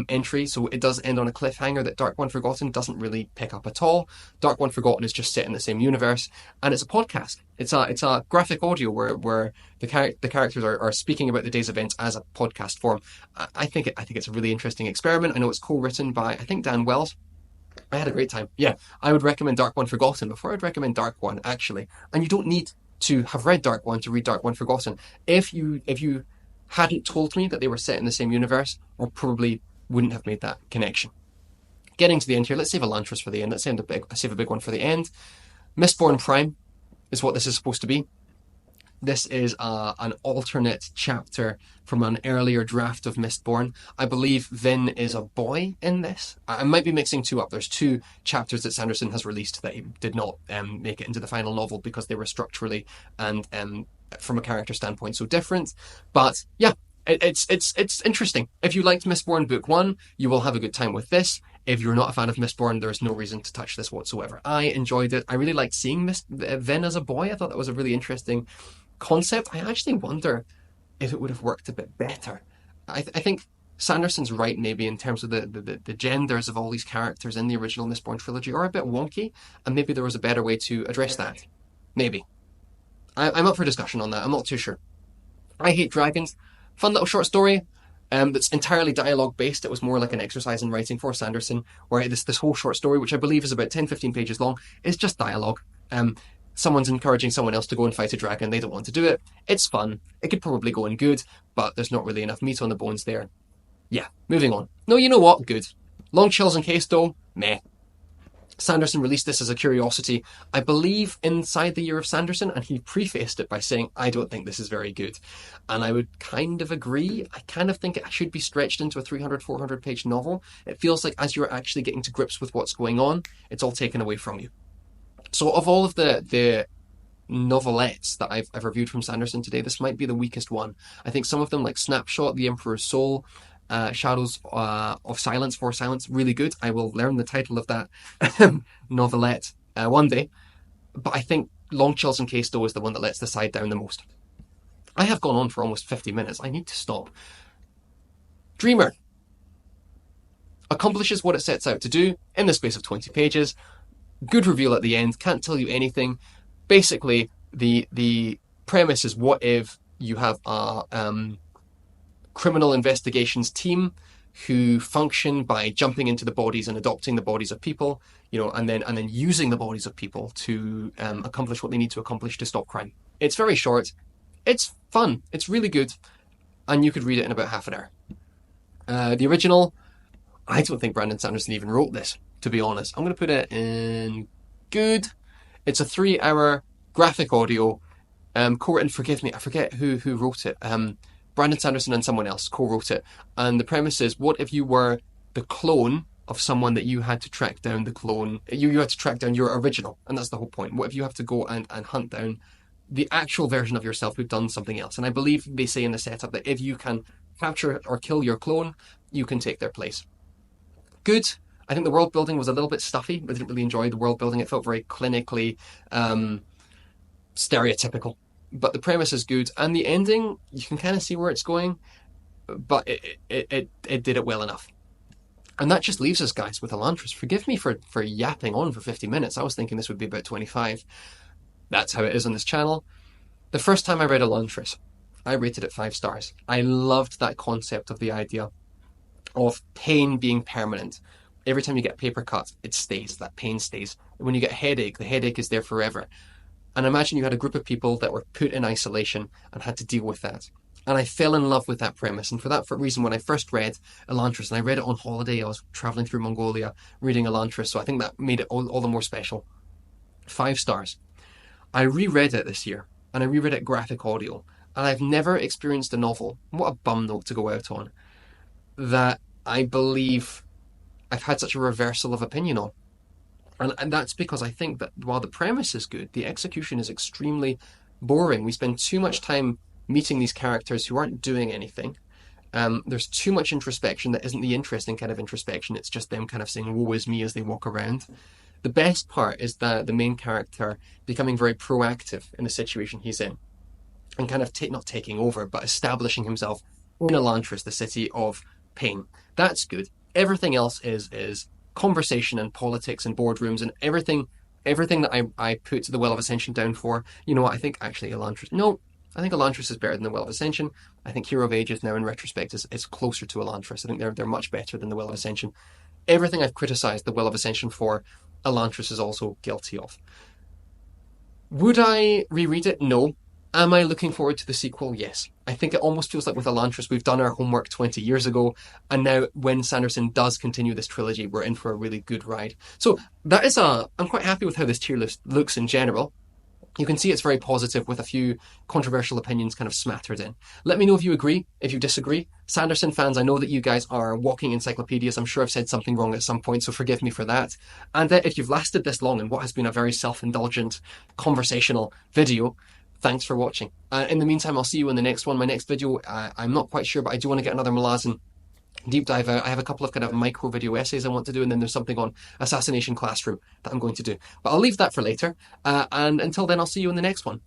entry, so it does end on a cliffhanger that Dark One Forgotten doesn't really pick up at all. Dark One Forgotten is just set in the same universe, and it's a podcast. It's a graphic audio where the characters are speaking about the day's events as a podcast form. I think it's a really interesting experiment. I know it's co-written by, I think, Dan Wells. I had a great time. Yeah, I would recommend Dark One Forgotten before I'd recommend Dark One, actually. And you don't need to have read Dark One to read Dark One Forgotten. If you hadn't told me that they were set in the same universe, I probably wouldn't have made that connection. Getting to the end here, let's save Elantris for the end. Let's save a big one for the end. Mistborn Prime is what this is supposed to be. This is an alternate chapter from an earlier draft of Mistborn. I believe Vin is a boy in this. I might be mixing two up. There's two chapters that Sanderson has released that he did not make it into the final novel because they were structurally and from a character standpoint so different. But yeah, it's interesting. If you liked Mistborn Book 1, you will have a good time with this. If you're not a fan of Mistborn, there's no reason to touch this whatsoever. I enjoyed it. I really liked seeing Vin as a boy. I thought that was a really interesting concept. I actually wonder if it would have worked a bit better. I think Sanderson's right, maybe, in terms of the genders of all these characters in the original Mistborn trilogy are a bit wonky, and maybe there was a better way to address that. Maybe. I'm up for discussion on that. I'm not too sure. I Hate Dragons. Fun little short story that's entirely dialogue based. It was more like an exercise in writing for Sanderson, where this whole short story, which I believe is about 10-15 pages long, is just dialogue. Someone's encouraging someone else to go and fight a dragon. They don't want to do it. It's fun. It could probably go in good, but there's not really enough meat on the bones there. Yeah, moving on. No, you know what? Good. Long Chills and Casto? Meh. Sanderson released this as a curiosity, I believe, inside the year of Sanderson, and he prefaced it by saying, I don't think this is very good. And I would kind of agree. I kind of think it should be stretched into a 300, 400 page novel. It feels like as you're actually getting to grips with what's going on, it's all taken away from you. So of all of the novelettes that I've reviewed from Sanderson today, this might be the weakest one. I think some of them, like Snapshot, The Emperor's Soul, Shadows of Silence, For Silence, really good. I will learn the title of that novelette one day. But I think Long Chills and Casto is the one that lets the side down the most. I have gone on for almost 50 minutes. I need to stop. Dreamer accomplishes what it sets out to do in the space of 20 pages. Good reveal at the end. Can't tell you anything. Basically, the premise is, what if you have a criminal investigations team who function by jumping into the bodies and adopting the bodies of people, and then using the bodies of people to accomplish what they need to accomplish to stop crime. It's very short. It's fun. It's really good, and you could read it in about half an hour. The original, I don't think Brandon Sanderson even wrote this, to be honest. I'm going to put it in good. It's a 3-hour graphic audio, co-written, forgive me, I forget who wrote it. Brandon Sanderson and someone else co-wrote it. And the premise is, what if you were the clone of someone that you had to track down the clone? You had to track down your original, and that's the whole point. What if you have to go and hunt down the actual version of yourself who've done something else? And I believe they say in the setup that if you can capture or kill your clone, you can take their place. Good. I think the world building was a little bit stuffy. I didn't really enjoy the world building. It felt very clinically stereotypical. But the premise is good, and the ending, you can kind of see where it's going, but it did it well enough. And that just leaves us, guys, with Elantris. Forgive me for yapping on for 50 minutes. I was thinking this would be about 25. That's how it is on this channel. The first time I read Elantris, I rated it 5 stars. I loved that concept of the idea of pain being permanent. Every time you get a paper cut, it stays. That pain stays. When you get a headache, the headache is there forever. And imagine you had a group of people that were put in isolation and had to deal with that. And I fell in love with that premise. And for that reason, when I first read Elantris, and I read it on holiday, I was traveling through Mongolia reading Elantris, so I think that made it all the more special. 5 stars. I reread it this year, and I reread it graphic audio, and I've never experienced a novel, what a bum note to go out on, that I believe I've had such a reversal of opinion on. And that's because I think that while the premise is good, the execution is extremely boring. We spend too much time meeting these characters who aren't doing anything. There's too much introspection that isn't the interesting kind of introspection. It's just them kind of saying, woe is me as they walk around. The best part is that the main character becoming very proactive in the situation he's in and kind of not taking over, but establishing himself in Elantris, the city of pain. That's good. Everything else is conversation and politics and boardrooms and everything that I put the Well of Ascension down for. You know what? I think actually Elantris. No, I think Elantris is better than the Well of Ascension. I think Hero of Ages now in retrospect is closer to Elantris. I think they're much better than the Well of Ascension. Everything I've criticized the Well of Ascension for, Elantris is also guilty of. Would I reread it? No. Am I looking forward to the sequel? Yes. I think it almost feels like with Elantris, we've done our homework 20 years ago, and now when Sanderson does continue this trilogy, we're in for a really good ride. So I'm quite happy with how this tier list looks in general. You can see it's very positive with a few controversial opinions kind of smattered in. Let me know if you agree, if you disagree. Sanderson fans, I know that you guys are walking encyclopedias. I'm sure I've said something wrong at some point, so forgive me for that. And if you've lasted this long in what has been a very self-indulgent, conversational video, thanks for watching. In the meantime, I'll see you in the next one. My next video, I'm not quite sure, but I do want to get another Malazan deep dive out. I have a couple of kind of micro video essays I want to do, and then there's something on Assassination Classroom that I'm going to do. But I'll leave that for later. And until then, I'll see you in the next one.